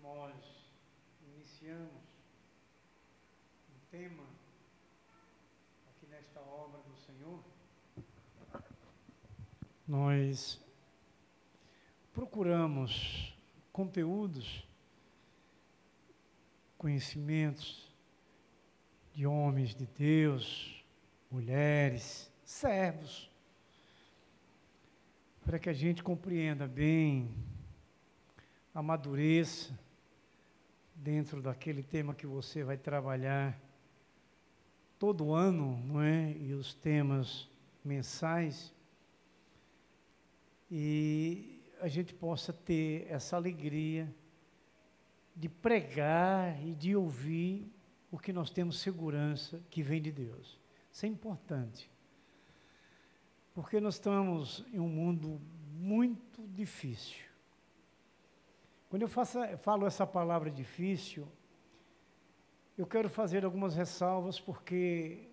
nós iniciamos um tema aqui nesta obra do Senhor, nós procuramos conteúdos, conhecimentos de homens de Deus, mulheres, servos, para que a gente compreenda bem, amadureça dentro daquele tema que você vai trabalhar todo ano, não é? E os temas mensais, e a gente possa ter essa alegria de pregar e de ouvir o que nós temos segurança que vem de Deus. Isso é importante, porque nós estamos em um mundo muito difícil. Quando eu falo essa palavra difícil, eu quero fazer algumas ressalvas, porque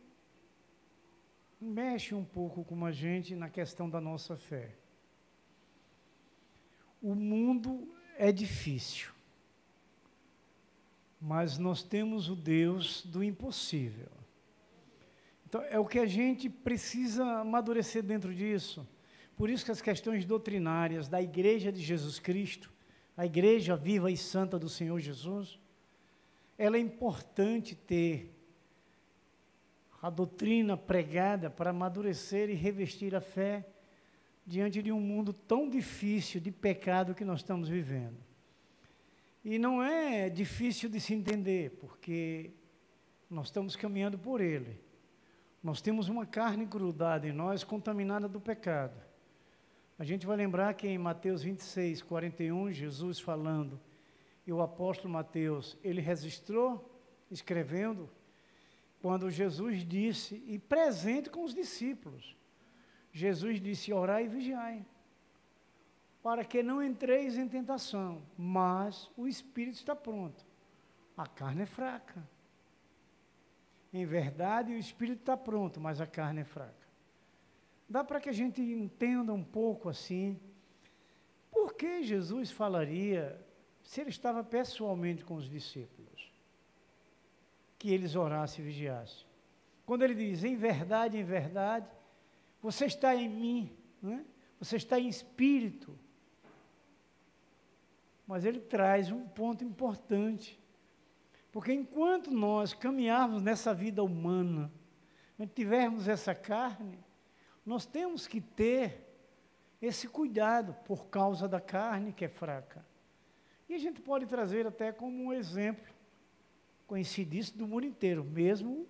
mexe um pouco com a gente na questão da nossa fé. O mundo é difícil, mas nós temos o Deus do impossível. Então, é o que a gente precisa amadurecer dentro disso. Por isso que as questões doutrinárias da Igreja de Jesus Cristo, a Igreja viva e santa do Senhor Jesus, ela é importante ter a doutrina pregada para amadurecer e revestir a fé diante de um mundo tão difícil de pecado que nós estamos vivendo. E não é difícil de se entender, porque nós estamos caminhando por ele. Nós temos uma carne grudada em nós, contaminada do pecado. A gente vai lembrar que em Mateus 26, 41, Jesus falando, e o apóstolo Mateus, ele registrou, escrevendo, quando Jesus disse, e presente com os discípulos, Jesus disse, orai e vigiai, para que não entreis em tentação, mas o espírito está pronto, a carne é fraca. Em verdade, o espírito está pronto, mas a carne é fraca. Dá para que a gente entenda um pouco assim, por que Jesus falaria, se ele estava pessoalmente com os discípulos, que eles orassem e vigiassem. Quando ele diz, em verdade, você está em mim, né? Você está em espírito. Mas ele traz um ponto importante, porque enquanto nós caminharmos nessa vida humana, tivermos essa carne, nós temos que ter esse cuidado por causa da carne que é fraca. E a gente pode trazer até como um exemplo conhecidíssimo do mundo inteiro, mesmo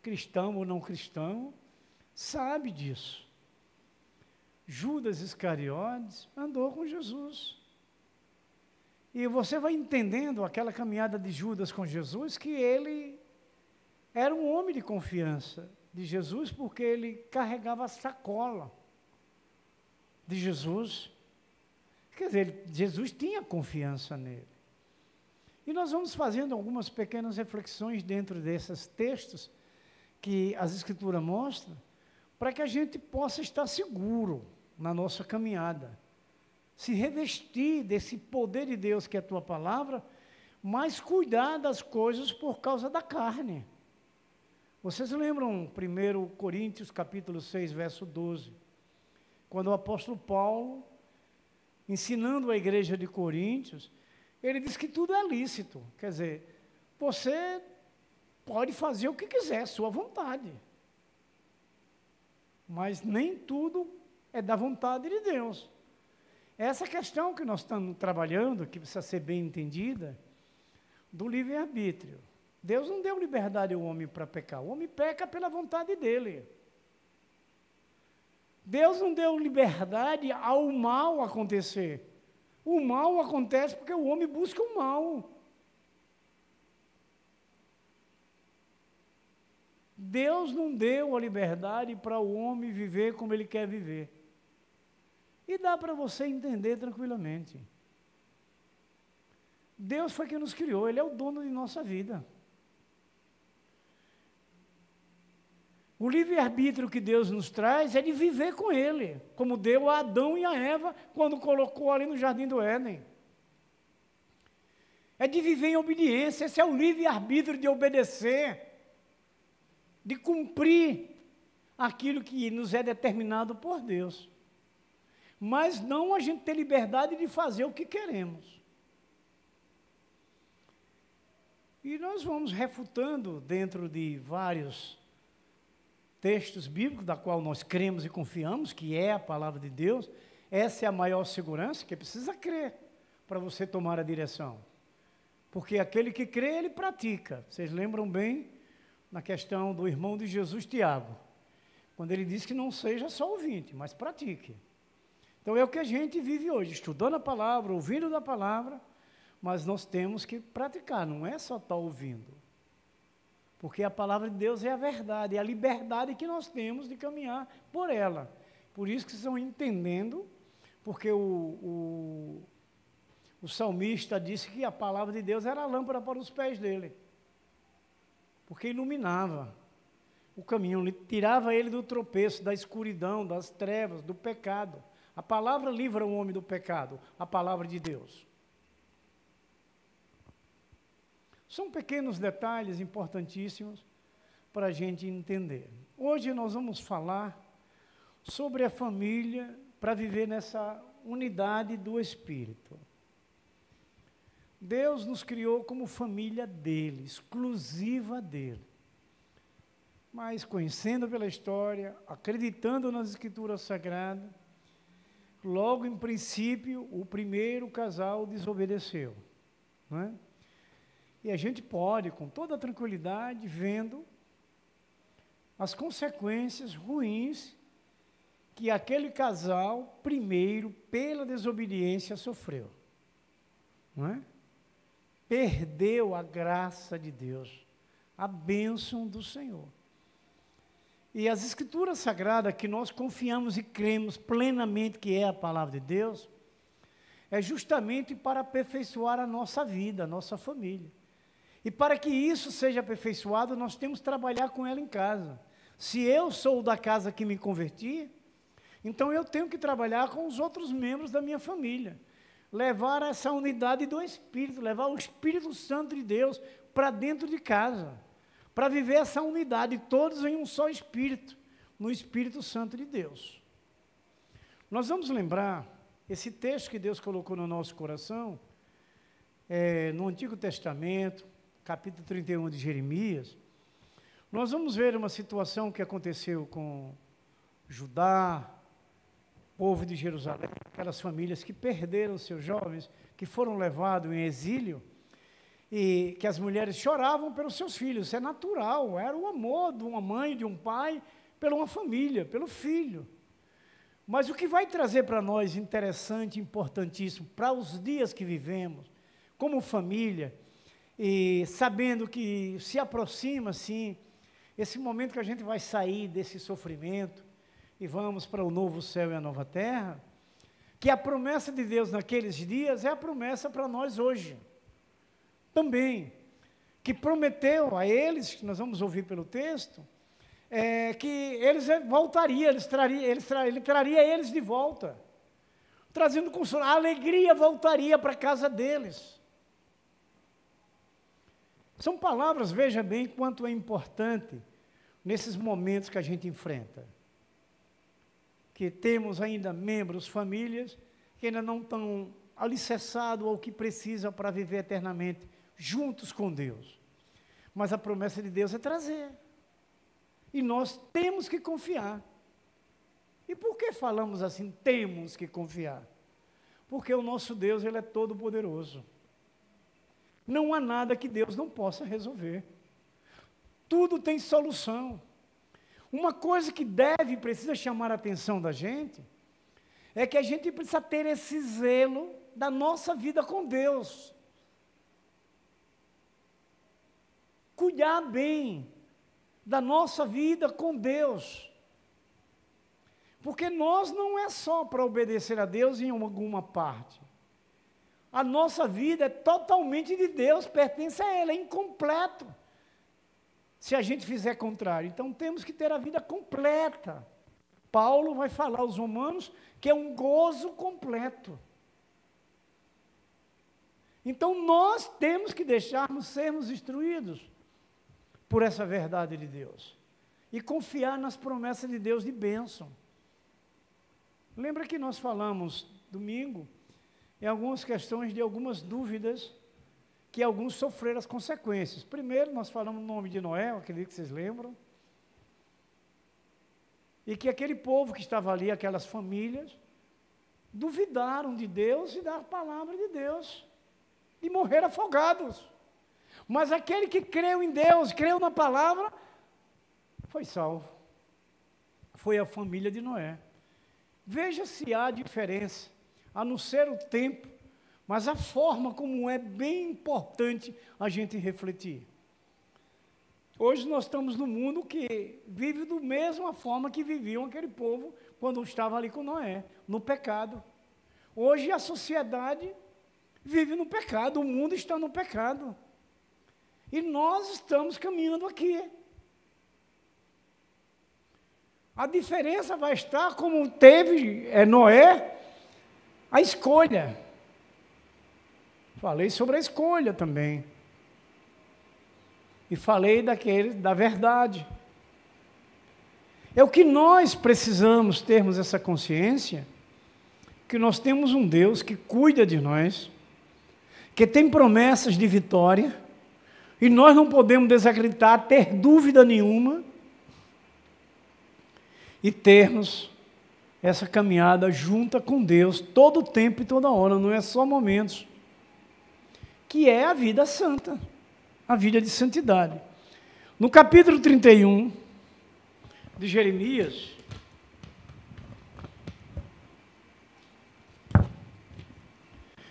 cristão ou não cristão, sabe disso. Judas Iscariotes andou com Jesus. E você vai entendendo aquela caminhada de Judas com Jesus, que ele era um homem de confiança de Jesus, porque ele carregava a sacola de Jesus. Quer dizer, Jesus tinha confiança nele. E nós vamos fazendo algumas pequenas reflexões dentro desses textos que as Escrituras mostram, para que a gente possa estar seguro na nossa caminhada, se revestir desse poder de Deus que é a tua palavra, mas cuidar das coisas por causa da carne. Vocês lembram 1 Coríntios capítulo 6, verso 12, quando o apóstolo Paulo, ensinando a igreja de Coríntios, ele diz que tudo é lícito, quer dizer, você pode fazer o que quiser, sua vontade, mas nem tudo é da vontade de Deus. Essa questão que nós estamos trabalhando, que precisa ser bem entendida, do livre-arbítrio. Deus não deu liberdade ao homem para pecar, o homem peca pela vontade dele. Deus não deu liberdade ao mal acontecer. O mal acontece porque o homem busca o mal. Deus não deu a liberdade para o homem viver como ele quer viver. E dá para você entender tranquilamente. Deus foi quem nos criou, Ele é o dono de nossa vida. O livre-arbítrio que Deus nos traz é de viver com Ele, como deu a Adão e a Eva, quando colocou ali no Jardim do Éden. é de viver em obediência, esse é o livre-arbítrio de obedecer, de cumprir aquilo que nos é determinado por Deus. Mas não a gente ter liberdade de fazer o que queremos. E nós vamos refutando dentro de vários textos bíblicos, da qual nós cremos e confiamos, que é a palavra de Deus. Essa é a maior segurança, que precisa crer para você tomar a direção. Porque aquele que crê, ele pratica. Vocês lembram bem na questão do irmão de Jesus, Tiago, quando ele disse que não seja só ouvinte, mas pratique. Então é o que a gente vive hoje, estudando a palavra, ouvindo da palavra, mas nós temos que praticar, não é só estar ouvindo. Porque a palavra de Deus é a verdade, é a liberdade que nós temos de caminhar por ela. Por isso que vocês estão entendendo, porque o salmista disse que a palavra de Deus era a lâmpada para os pés dele, porque iluminava o caminho, tirava ele do tropeço, da escuridão, das trevas, do pecado. A palavra livra o homem do pecado, a palavra de Deus. São pequenos detalhes importantíssimos para a gente entender. Hoje nós vamos falar sobre a família para viver nessa unidade do Espírito. Deus nos criou como família dele, exclusiva dele. Mas conhecendo pela história, acreditando nas Escrituras Sagradas, logo em princípio o primeiro casal desobedeceu, não é? E a gente pode, com toda a tranquilidade, vendo as consequências ruins que aquele casal, primeiro, pela desobediência, sofreu. Não é? Perdeu a graça de Deus, a bênção do Senhor. E as Escrituras Sagradas, que nós confiamos e cremos plenamente que é a palavra de Deus, é justamente para aperfeiçoar a nossa vida, a nossa família. E para que isso seja aperfeiçoado, nós temos que trabalhar com ela em casa. Se eu sou da casa que me converti, então eu tenho que trabalhar com os outros membros da minha família. Levar essa unidade do Espírito, levar o Espírito Santo de Deus para dentro de casa. Para viver essa unidade, todos em um só Espírito, no Espírito Santo de Deus. Nós vamos lembrar esse texto que Deus colocou no nosso coração, no Antigo Testamento, capítulo 31 de Jeremias. Nós vamos ver uma situação que aconteceu com Judá, povo de Jerusalém, aquelas famílias que perderam seus jovens, que foram levados em exílio, e que as mulheres choravam pelos seus filhos. Isso é natural, era o amor de uma mãe, de um pai, pela uma família, pelo filho. Mas o que vai trazer para nós interessante, importantíssimo, para os dias que vivemos, como família, e sabendo que se aproxima, sim, esse momento que a gente vai sair desse sofrimento e vamos para o novo céu e a nova terra, que a promessa de Deus naqueles dias é a promessa para nós hoje. Também, que prometeu a eles, que nós vamos ouvir pelo texto, que eles voltariam, ele traria eles de volta, trazendo consolo, a alegria voltaria para a casa deles. São palavras, veja bem, quanto é importante nesses momentos que a gente enfrenta. Que temos ainda membros, famílias, que ainda não estão alicerçados ao que precisam para viver eternamente juntos com Deus. Mas a promessa de Deus é trazer. E nós temos que confiar. E por que falamos assim, temos que confiar? Porque o nosso Deus, ele é todo poderoso. Não há nada que Deus não possa resolver. Tudo tem solução. Uma coisa que precisa chamar a atenção da gente, é que a gente precisa ter esse zelo da nossa vida com Deus. Cuidar bem da nossa vida com Deus. Porque nós não é só para obedecer a Deus em alguma parte. A nossa vida é totalmente de Deus, pertence a Ele, é incompleto se a gente fizer contrário. Então temos que ter a vida completa. Paulo vai falar aos Romanos que é um gozo completo. Então nós temos que deixarmos sermos instruídos por essa verdade de Deus e confiar nas promessas de Deus de bênção. Lembra que nós falamos domingo em algumas questões de algumas dúvidas que alguns sofreram as consequências. Primeiro, nós falamos no nome de Noé, acredito que vocês lembram, e que aquele povo que estava ali, aquelas famílias, duvidaram de Deus e da palavra de Deus, e morreram afogados. Mas aquele que creu em Deus, creu na palavra, foi salvo. Foi a família de Noé. Veja se há diferença, a não ser o tempo, mas a forma como é bem importante a gente refletir. Hoje nós estamos num mundo que vive da mesma forma que viviam aquele povo quando estava ali com Noé, no pecado. Hoje a sociedade vive no pecado, o mundo está no pecado. E nós estamos caminhando aqui. A diferença vai estar como teve Noé, a escolha. Falei sobre a escolha também. E falei da verdade. É o que nós precisamos termos essa consciência, que nós temos um Deus que cuida de nós, que tem promessas de vitória, e nós não podemos desacreditar, ter dúvida nenhuma, e termos essa caminhada junta com Deus, todo o tempo e toda hora, não é só momentos, que é a vida santa, a vida de santidade. No capítulo 31 de Jeremias,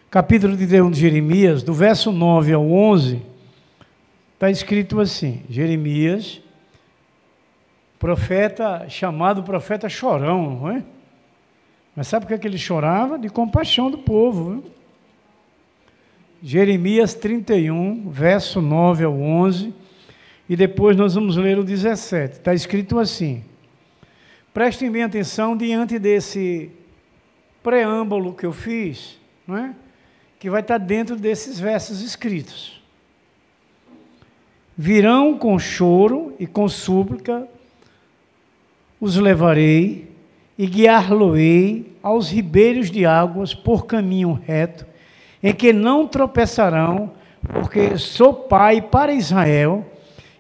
capítulo 31 de Jeremias, do verso 9 ao 11, está escrito assim, Jeremias, profeta, chamado profeta chorão, não é? Mas sabe por que ele chorava? De compaixão do povo, viu? Jeremias 31, verso 9 ao 11, e depois nós vamos ler o 17. Está escrito assim, prestem bem atenção diante desse preâmbulo que eu fiz, não é? Que vai estar dentro desses versos escritos. Virão com choro e com súplica, os levarei e guiar-lo-ei aos ribeiros de águas por caminho reto, em que não tropeçarão, porque sou pai para Israel,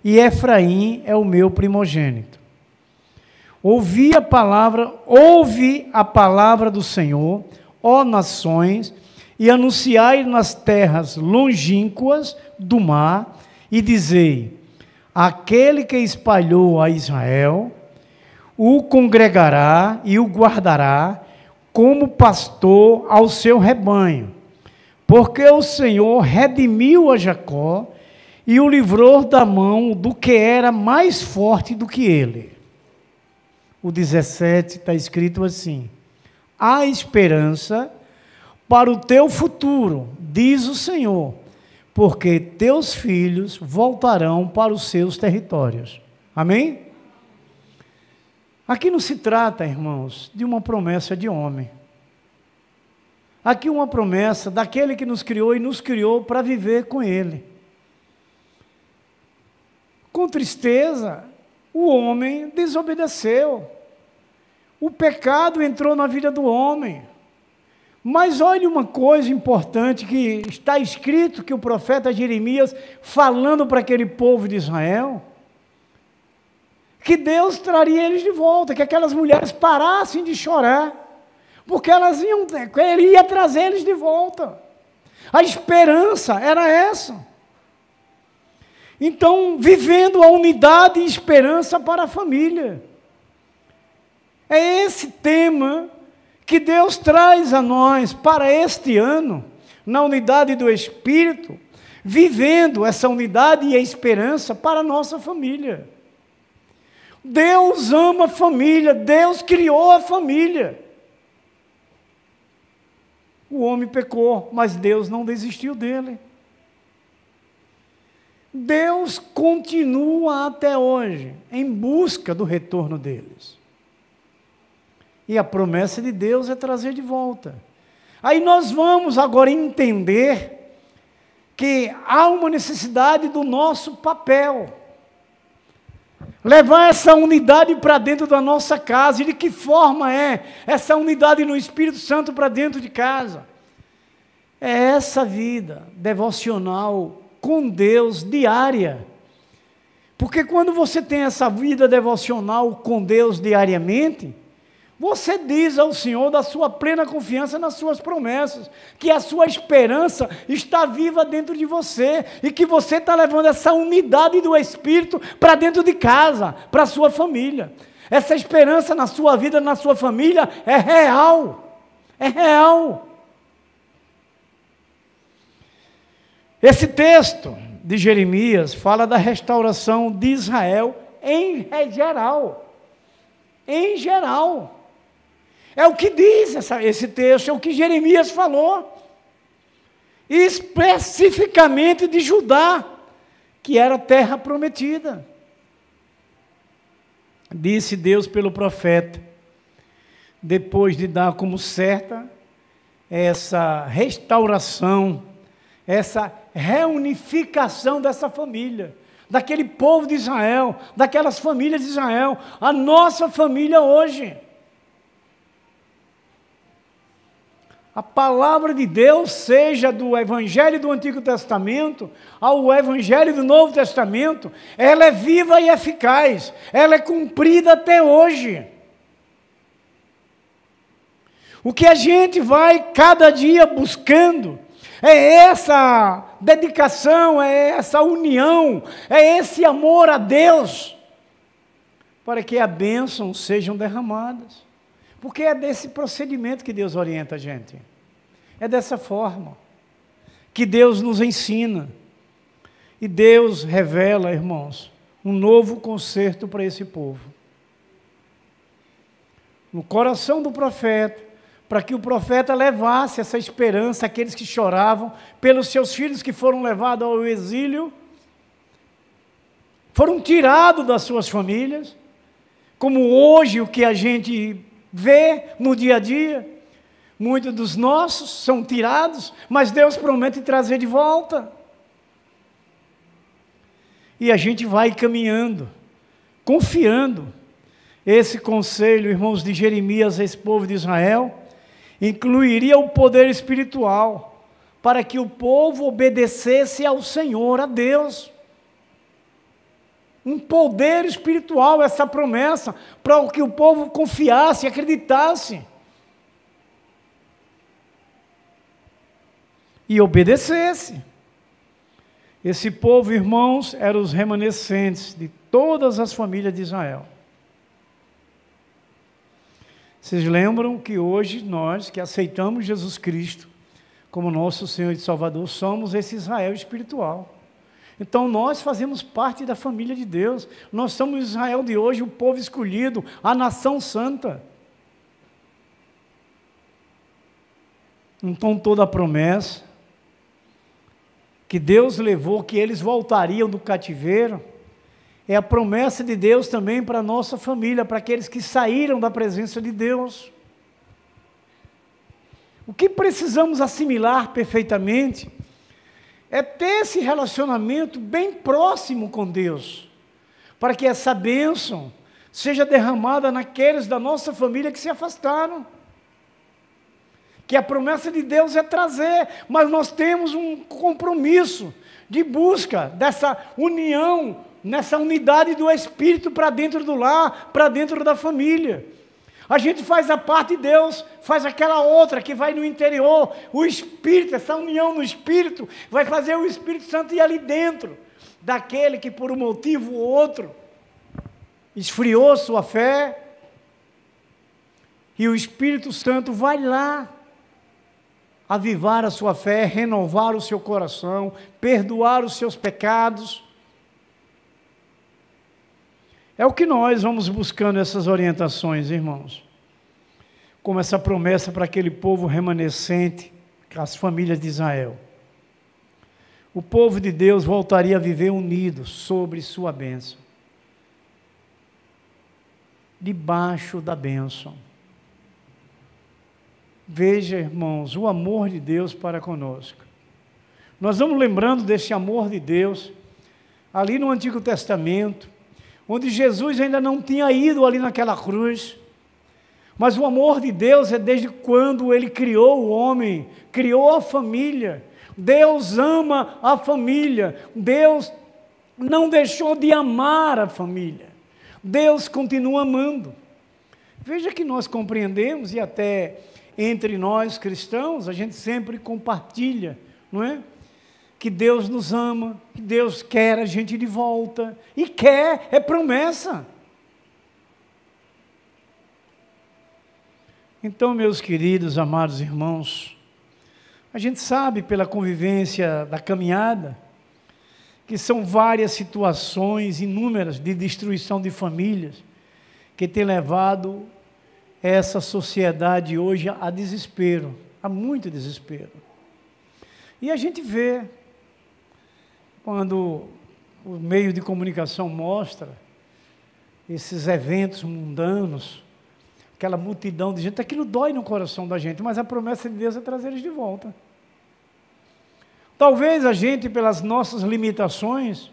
e Efraim é o meu primogênito. Ouve a palavra do Senhor, ó nações, e anunciai nas terras longínquas do mar, e dizei, aquele que espalhou a Israel, o congregará e o guardará, como pastor ao seu rebanho. Porque o Senhor redimiu a Jacó e o livrou da mão do que era mais forte do que ele. O 17 está escrito assim, há esperança para o teu futuro, diz o Senhor, porque teus filhos voltarão para os seus territórios. Amém? Aqui não se trata, irmãos, de uma promessa de homem. Aqui uma promessa daquele que nos criou e nos criou para viver com Ele. Com tristeza, o homem desobedeceu. O pecado entrou na vida do homem. Mas olhe uma coisa importante que está escrito que o profeta Jeremias, falando para aquele povo de Israel, que Deus traria eles de volta, que aquelas mulheres parassem de chorar, porque ele ia trazer eles de volta. A esperança era essa. Então, vivendo a unidade e esperança para a família. É esse tema que Deus traz a nós para este ano, na unidade do Espírito, vivendo essa unidade e a esperança para a nossa família. Deus ama a família, Deus criou a família. O homem pecou, mas Deus não desistiu dele. Deus continua até hoje em busca do retorno deles. E a promessa de Deus é trazer de volta. Aí nós vamos agora entender que há uma necessidade do nosso papel. Levar essa unidade para dentro da nossa casa. E de que forma é essa unidade no Espírito Santo para dentro de casa? É essa vida devocional com Deus diária. Porque quando você tem essa vida devocional com Deus diariamente, você diz ao Senhor da sua plena confiança nas suas promessas, que a sua esperança está viva dentro de você, e que você está levando essa unidade do Espírito para dentro de casa, para a sua família. Essa esperança na sua vida, na sua família, é real. É real. Esse texto de Jeremias fala da restauração de Israel em geral. Em geral. É o que diz esse texto, é o que Jeremias falou. Especificamente de Judá, que era a terra prometida. Disse Deus pelo profeta, depois de dar como certa essa restauração, essa reunificação dessa família, daquele povo de Israel, daquelas famílias de Israel, a nossa família hoje. A palavra de Deus, seja do Evangelho do Antigo Testamento ao Evangelho do Novo Testamento, ela é viva e eficaz, ela é cumprida até hoje. O que a gente vai cada dia buscando é essa dedicação, é essa união, é esse amor a Deus, para que as bênçãos sejam derramadas. Porque é desse procedimento que Deus orienta a gente. É dessa forma que Deus nos ensina. E Deus revela, irmãos, um novo concerto para esse povo. No coração do profeta, para que o profeta levasse essa esperança àqueles que choravam pelos seus filhos que foram levados ao exílio, foram tirados das suas famílias, como hoje o que a gente vê no dia a dia, muitos dos nossos são tirados, mas Deus promete trazer de volta. E a gente vai caminhando, confiando. Esse conselho, irmãos, de Jeremias a esse povo de Israel, incluiria o poder espiritual, para que o povo obedecesse ao Senhor, a Deus. Um poder espiritual, essa promessa, para que o povo confiasse, acreditasse. E obedecesse. Esse povo, irmãos, eram os remanescentes de todas as famílias de Israel. Vocês lembram que hoje nós, que aceitamos Jesus Cristo como nosso Senhor e Salvador, somos esse Israel espiritual. Então nós fazemos parte da família de Deus. Nós somos Israel de hoje, o povo escolhido, a nação santa. Então toda a promessa que Deus levou, que eles voltariam do cativeiro, é a promessa de Deus também para a nossa família, para aqueles que saíram da presença de Deus. O que precisamos assimilar perfeitamente é ter esse relacionamento bem próximo com Deus, para que essa bênção seja derramada naqueles da nossa família que se afastaram. Que a promessa de Deus é trazer, mas nós temos um compromisso de busca dessa união, nessa unidade do Espírito para dentro do lar, para dentro da família. A gente faz a parte de Deus, faz aquela outra que vai no interior. O Espírito, essa união no Espírito, vai fazer o Espírito Santo ir ali dentro daquele que por um motivo ou outro esfriou sua fé. E o Espírito Santo vai lá avivar a sua fé, renovar o seu coração, perdoar os seus pecados. É o que nós vamos buscando essas orientações, irmãos. Como essa promessa para aquele povo remanescente, as famílias de Israel. O povo de Deus voltaria a viver unido sobre sua bênção. Debaixo da bênção. Veja, irmãos, o amor de Deus para conosco. Nós vamos lembrando desse amor de Deus, ali no Antigo Testamento, onde Jesus ainda não tinha ido ali naquela cruz, mas o amor de Deus é desde quando Ele criou o homem, criou a família. Deus ama a família, Deus não deixou de amar a família, Deus continua amando. Veja que nós compreendemos, e até entre nós cristãos, a gente sempre compartilha, não é? Que Deus nos ama, que Deus quer a gente de volta, e quer, é promessa. Então, meus queridos, amados irmãos, a gente sabe pela convivência da caminhada, que são várias situações inúmeras de destruição de famílias, que tem levado essa sociedade hoje a desespero, a muito desespero. E a gente vê, quando o meio de comunicação mostra esses eventos mundanos, aquela multidão de gente, aquilo dói no coração da gente, mas a promessa de Deus é trazer eles de volta. Talvez a gente, pelas nossas limitações,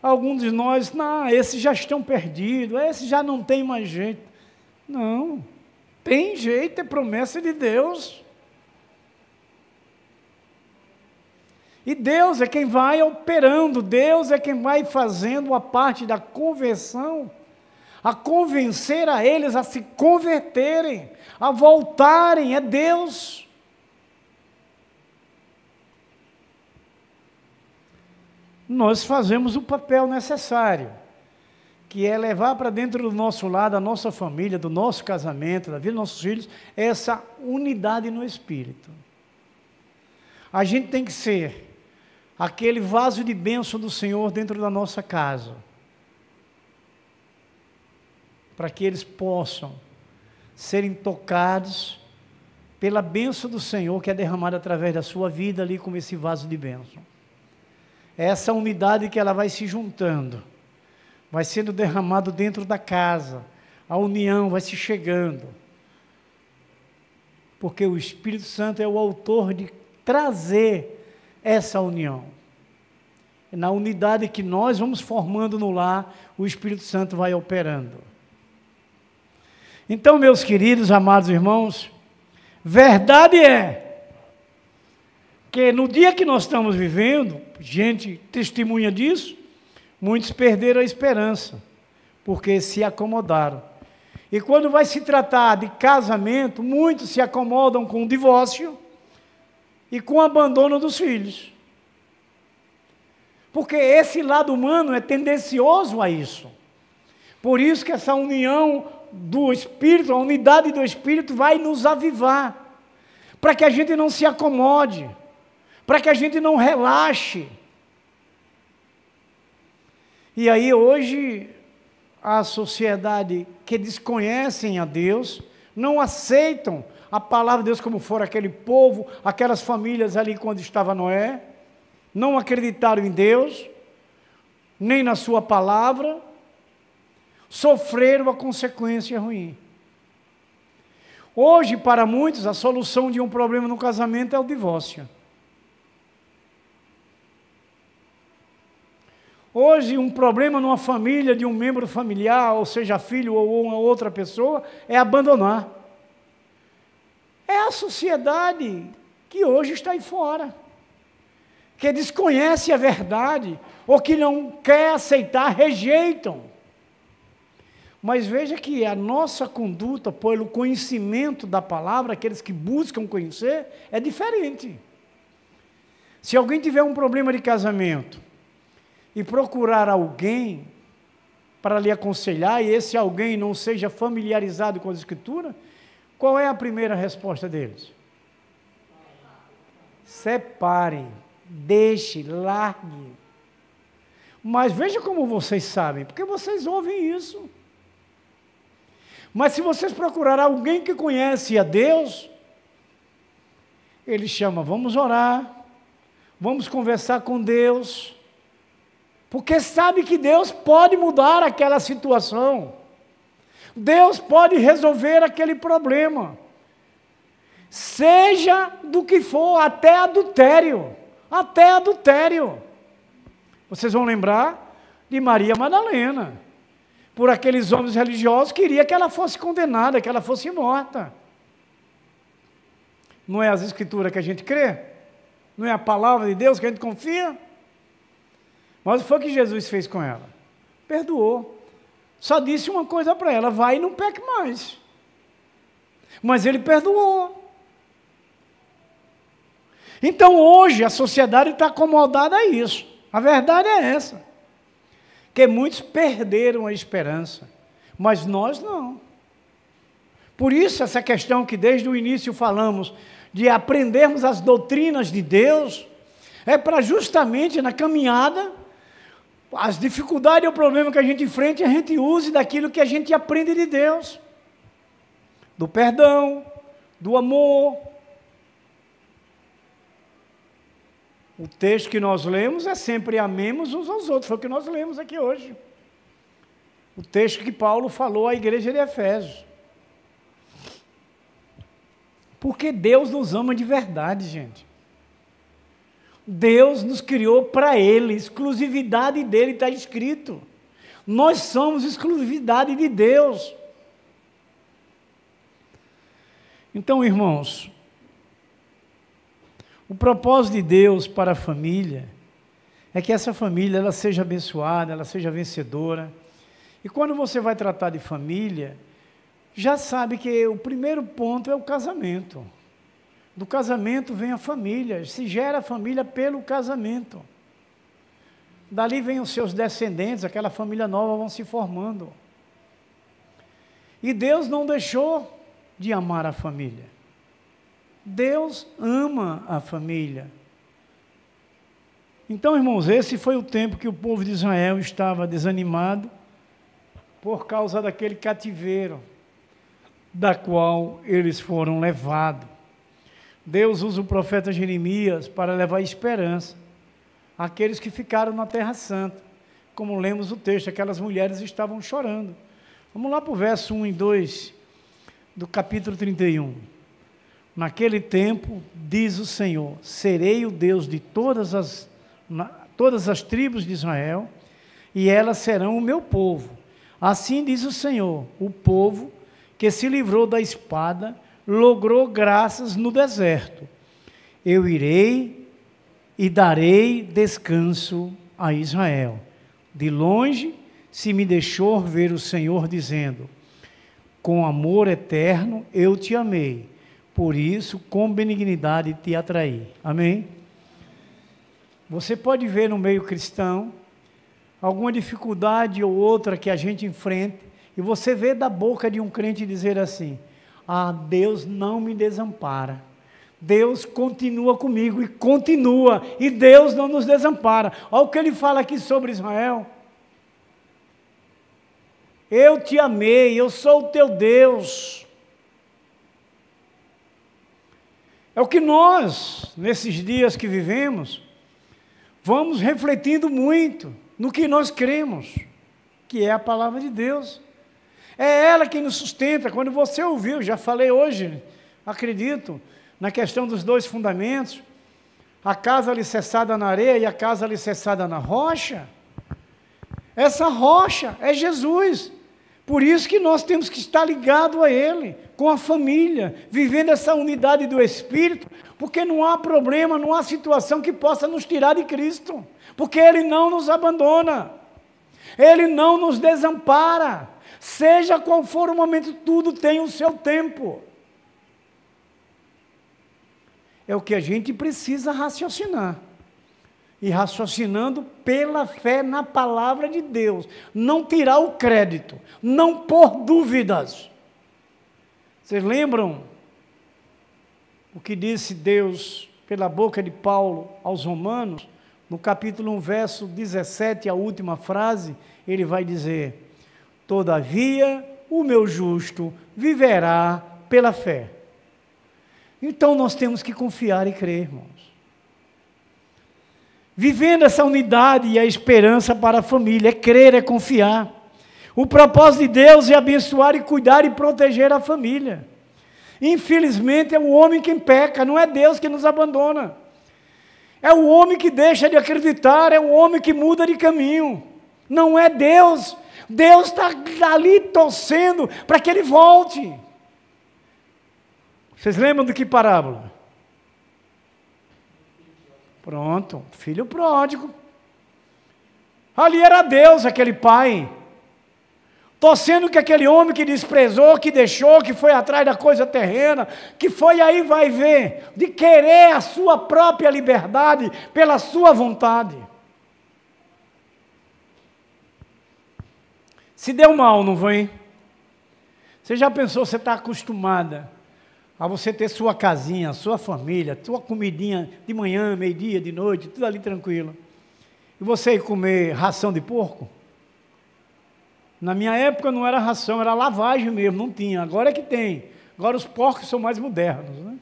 alguns de nós, não, esses já estão perdidos, esses já não tem mais jeito. Não, tem jeito, é promessa de Deus. E Deus é quem vai operando, Deus é quem vai fazendo a parte da conversão, a convencer a eles a se converterem, a voltarem, é Deus. Nós fazemos o papel necessário, que é levar para dentro do nosso lar, da nossa família, do nosso casamento, da vida dos nossos filhos, essa unidade no Espírito. A gente tem que ser aquele vaso de bênção do Senhor dentro da nossa casa, para que eles possam serem tocados pela bênção do Senhor, que é derramada através da sua vida ali como esse vaso de bênção. Essa unidade que ela vai se juntando, vai sendo derramado dentro da casa, a união vai se chegando, porque o Espírito Santo é o autor de trazer essa união. Na unidade que nós vamos formando no lar, o Espírito Santo vai operando. Então, meus queridos, amados irmãos, verdade é que no dia que nós estamos vivendo, gente testemunha disso, muitos perderam a esperança, porque se acomodaram. E quando vai se tratar de casamento, muitos se acomodam com o divórcio e com o abandono dos filhos. Porque esse lado humano é tendencioso a isso. Por isso que essa união do Espírito, a unidade do Espírito vai nos avivar, para que a gente não se acomode, para que a gente não relaxe. E aí hoje, a sociedade que desconhecem a Deus, não aceitam a palavra de Deus como for aquele povo, aquelas famílias ali quando estava Noé, não acreditaram em Deus, nem na sua palavra, sofreram a consequência ruim. Hoje, para muitos, a solução de um problema no casamento é o divórcio. Hoje, um problema numa família, de um membro familiar, ou seja, filho ou uma outra pessoa, é abandonar. É a sociedade que hoje está aí fora, que desconhece a verdade, ou que não quer aceitar, rejeitam. Mas veja que a nossa conduta, pelo conhecimento da palavra, aqueles que buscam conhecer, é diferente. Se alguém tiver um problema de casamento, e procurar alguém para lhe aconselhar, e esse alguém não seja familiarizado com a Escritura, qual é a primeira resposta deles? Separe, deixe, largue. Mas veja como vocês sabem, porque vocês ouvem isso. Mas se vocês procurarem alguém que conhece a Deus, ele chama, vamos orar, vamos conversar com Deus, porque sabe que Deus pode mudar aquela situação, Deus pode resolver aquele problema, seja do que for, até adultério, até adultério. Vocês vão lembrar de Maria Madalena, por aqueles homens religiosos que queriam que ela fosse condenada, que ela fosse morta. Não é as escrituras que a gente crê? Não é a palavra de Deus que a gente confia? Mas foi o que Jesus fez com ela. Perdoou. Só disse uma coisa para ela: vai e não peque mais. Mas ele perdoou. Então hoje a sociedade está acomodada a isso. A verdade é essa. Que muitos perderam a esperança. Mas nós não. Por isso essa questão que desde o início falamos, de aprendermos as doutrinas de Deus, é para justamente na caminhada, as dificuldades e o problema que a gente enfrenta, a gente use daquilo que a gente aprende de Deus. Do perdão, do amor. O texto que nós lemos é sempre amemos uns aos outros, foi o que nós lemos aqui hoje. O texto que Paulo falou à igreja de Efésios. Porque Deus nos ama de verdade, gente. Deus nos criou para Ele, exclusividade dEle está escrito. Nós somos exclusividade de Deus. Então, irmãos, o propósito de Deus para a família é que essa família ela seja abençoada, ela seja vencedora. E quando você vai tratar de família, já sabe que o primeiro ponto é o casamento. Do casamento vem a família, se gera a família pelo casamento. Dali vem os seus descendentes, aquela família nova vão se formando. E Deus não deixou de amar a família. Deus ama a família. Então, irmãos, esse foi o tempo que o povo de Israel estava desanimado por causa daquele cativeiro da qual eles foram levados. Deus usa o profeta Jeremias para levar esperança àqueles que ficaram na Terra Santa. Como lemos o texto, aquelas mulheres estavam chorando. Vamos lá para o verso 1 e 2 do capítulo 31. Naquele tempo, diz o Senhor, serei o Deus de todas as tribos de Israel, e elas serão o meu povo. Assim diz o Senhor, o povo que se livrou da espada, logrou graças no deserto. Eu irei e darei descanso a Israel. De longe se me deixou ver o Senhor dizendo, com amor eterno eu te amei, por isso com benignidade te atraí. Amém? Você pode ver no meio cristão alguma dificuldade ou outra que a gente enfrenta, e você vê da boca de um crente dizer assim, Deus não me desampara, Deus continua comigo, e continua, e Deus não nos desampara. Olha o que ele fala aqui sobre Israel. Eu te amei, eu sou o teu Deus. É o que nós, nesses dias que vivemos, vamos refletindo muito no que nós cremos, que é a palavra de Deus. É ela que nos sustenta. Quando você ouviu, já falei hoje, acredito, na questão dos dois fundamentos, a casa alicerçada na areia e a casa alicerçada na rocha. Essa rocha é Jesus. Por isso que nós temos que estar ligados a Ele, com a família, vivendo essa unidade do Espírito, porque não há problema, não há situação que possa nos tirar de Cristo, porque Ele não nos abandona, Ele não nos desampara, seja qual for o momento, tudo tem o seu tempo. É o que a gente precisa raciocinar. E raciocinando pela fé na palavra de Deus. Não tirar o crédito, não pôr dúvidas. Vocês lembram o que disse Deus pela boca de Paulo aos Romanos? No capítulo 1, verso 17, a última frase, ele vai dizer, todavia o meu justo viverá pela fé. Então nós temos que confiar e crer, irmãos. Vivendo essa unidade e a esperança para a família, é crer, é confiar. O propósito de Deus é abençoar e cuidar e proteger a família. Infelizmente é o homem quem peca, não é Deus que nos abandona. É o homem que deixa de acreditar, é o homem que muda de caminho. Não é Deus. Deus está ali torcendo para que ele volte. Vocês lembram de que parábola? Pronto, filho pródigo. Ali era Deus, aquele pai, torcendo que aquele homem que desprezou, que deixou, que foi atrás da coisa terrena, que foi aí, vai ver, de querer a sua própria liberdade pela sua vontade. Se deu mal, não foi? Você já pensou, você está acostumada a você ter sua casinha, sua família, sua comidinha de manhã, meio-dia, de noite, tudo ali tranquilo. E você ir comer ração de porco? Na minha época não era ração, era lavagem mesmo, não tinha. Agora é que tem. Agora os porcos são mais modernos, né?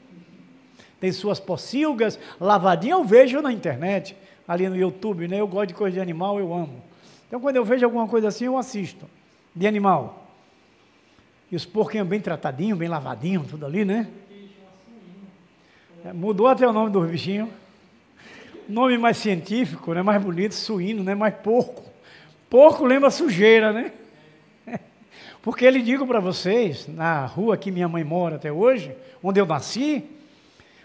Tem suas pocilgas, lavadinha, eu vejo na internet, ali no YouTube, né? Eu gosto de coisa de animal, eu amo. Então quando eu vejo alguma coisa assim, eu assisto, de animal. E os porquinhos bem tratadinhos, bem lavadinhos, tudo ali, né? Mudou até o nome dos bichinhos. Nome mais científico, né? Mais bonito, suíno, né? Mais porco. Porco lembra sujeira, né? Porque ele digo para vocês, na rua que minha mãe mora até hoje, onde eu nasci,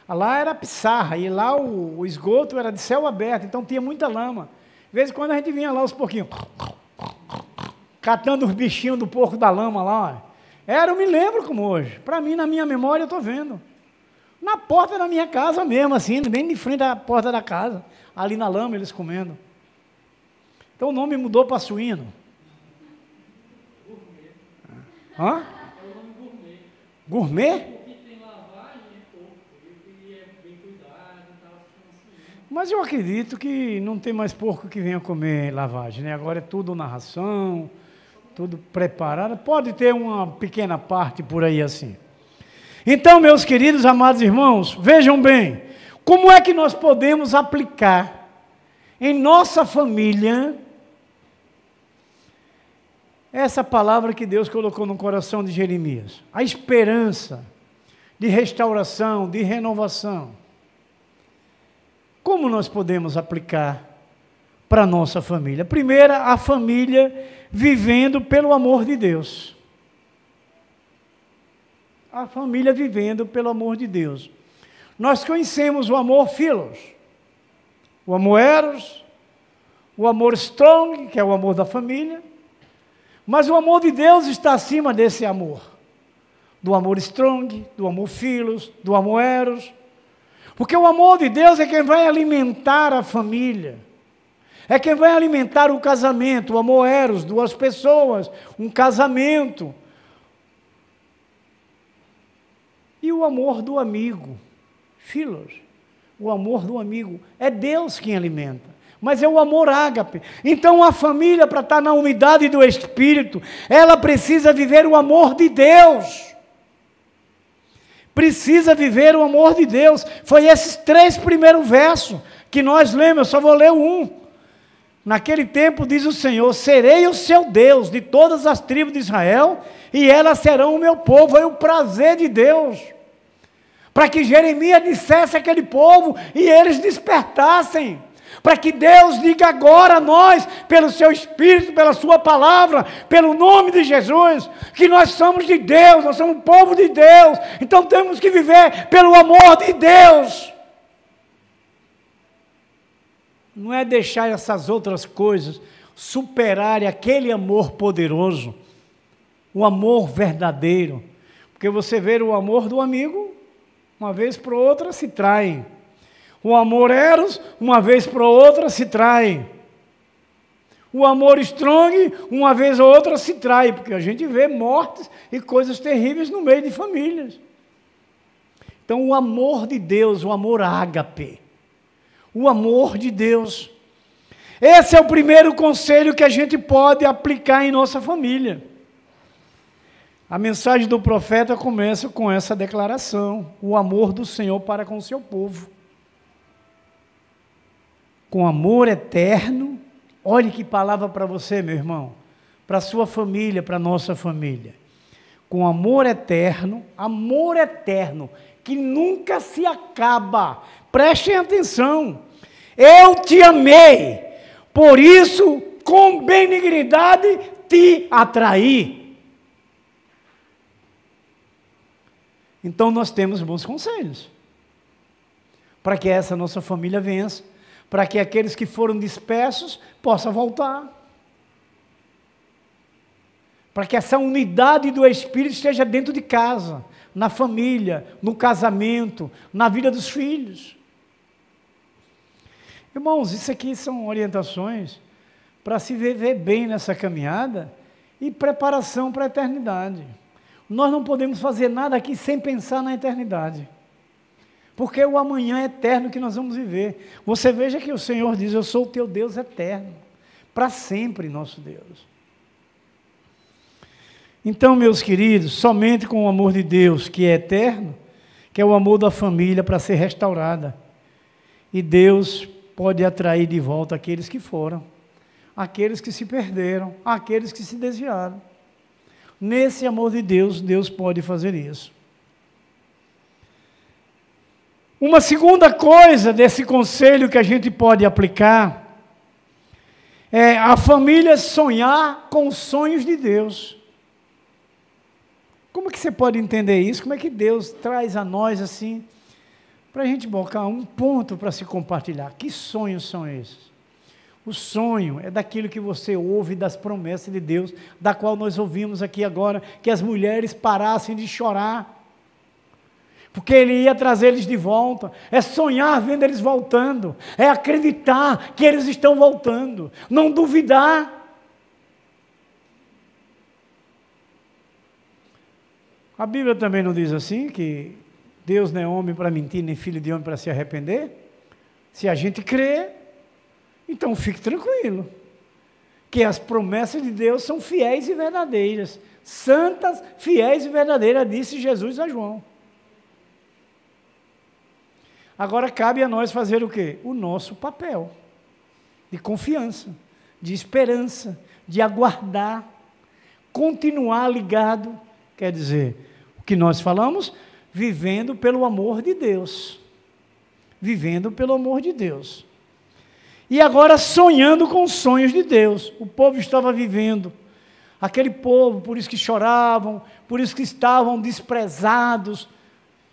lá era pissarra, e lá o esgoto era de céu aberto, então tinha muita lama. De vez em quando a gente vinha lá os porquinhos, catando os bichinhos do porco da lama lá, ó. Eu me lembro como hoje. Para mim, na minha memória, eu estou vendo. Na porta da minha casa mesmo, assim, bem de frente à porta da casa. Ali na lama, eles comendo. Então o nome mudou para suíno. Hã? É o nome gourmet. Gourmet? Porque tem lavagem e porco. E é bem cuidado e tal. Mas eu acredito que não tem mais porco que venha comer lavagem, né? Agora é tudo na ração, tudo preparado. Pode ter uma pequena parte por aí assim. Então, meus queridos, amados irmãos, vejam bem, como é que nós podemos aplicar em nossa família essa palavra que Deus colocou no coração de Jeremias? A esperança de restauração, de renovação. Como nós podemos aplicar para a nossa família? Primeiro, a família vivendo pelo amor de Deus. A família vivendo pelo amor de Deus. Nós conhecemos o amor philos, o amor eros, o amor strong, que é o amor da família, mas o amor de Deus está acima desse amor, do amor strong, do amor philos, do amor eros, porque o amor de Deus é quem vai alimentar a família, é quem vai alimentar o casamento, o amor eros, duas pessoas, um casamento. E o amor do amigo, philos, o amor do amigo, é Deus quem alimenta, mas é o amor ágape. Então a família, para estar na unidade do Espírito, ela precisa viver o amor de Deus. Precisa viver o amor de Deus. Foi esses 3 primeiros versos que nós lemos, eu só vou ler um. Naquele tempo, diz o Senhor, serei o seu Deus de todas as tribos de Israel, e elas serão o meu povo. Foi o prazer de Deus, para que Jeremias dissesse àquele povo, e eles despertassem, para que Deus diga agora a nós, pelo seu Espírito, pela sua palavra, pelo nome de Jesus, que nós somos de Deus, nós somos povo de Deus, então temos que viver pelo amor de Deus. Não é deixar essas outras coisas superarem aquele amor poderoso, o amor verdadeiro, porque você vê o amor do amigo, uma vez para outra se traem, o amor eros, uma vez para outra se traem, o amor strong, uma vez ou outra se trai, porque a gente vê mortes e coisas terríveis no meio de famílias. Então o amor de Deus, o amor ágape, o amor de Deus. Esse é o primeiro conselho que a gente pode aplicar em nossa família. A mensagem do profeta começa com essa declaração: o amor do Senhor para com o seu povo. Com amor eterno. Olhe que palavra para você, meu irmão, para a sua família, para a nossa família. Com amor eterno, que nunca se acaba. Prestem atenção, Eu te amei, por isso, com benignidade, te atraí. Então, nós temos bons conselhos, para que essa nossa família vença, para que aqueles que foram dispersos possam voltar, para que essa unidade do Espírito esteja dentro de casa, na família, no casamento, na vida dos filhos. Irmãos, isso aqui são orientações para se viver bem nessa caminhada e preparação para a eternidade. Nós não podemos fazer nada aqui sem pensar na eternidade, porque o amanhã é eterno que nós vamos viver. Você veja que o Senhor diz: eu sou o teu Deus eterno, para sempre nosso Deus. Então, meus queridos, somente com o amor de Deus, que é eterno, que é o amor da família para ser restaurada, e Deus pode atrair de volta aqueles que foram, aqueles que se perderam, aqueles que se desviaram. Nesse amor de Deus, Deus pode fazer isso. Uma segunda coisa desse conselho que a gente pode aplicar é a família sonhar com os sonhos de Deus. Como que você pode entender isso? Como é que Deus traz a nós assim, para a gente colocar um ponto para se compartilhar? Que sonhos são esses? O sonho é daquilo que você ouve das promessas de Deus, da qual nós ouvimos aqui agora, que as mulheres parassem de chorar, porque Ele ia trazer eles de volta. É sonhar vendo eles voltando, é acreditar que eles estão voltando, não duvidar. A Bíblia também não diz assim, que Deus não é homem para mentir, nem filho de homem para se arrepender? Se a gente crê, então fique tranquilo, que as promessas de Deus são fiéis e verdadeiras, santas, fiéis e verdadeiras, disse Jesus a João. Agora cabe a nós fazer o quê? O nosso papel, de confiança, de esperança, de aguardar, continuar ligado, quer dizer, o que nós falamos, vivendo pelo amor de Deus, vivendo pelo amor de Deus. E agora sonhando com os sonhos de Deus. O povo estava vivendo, aquele povo, por isso que choravam, por isso que estavam desprezados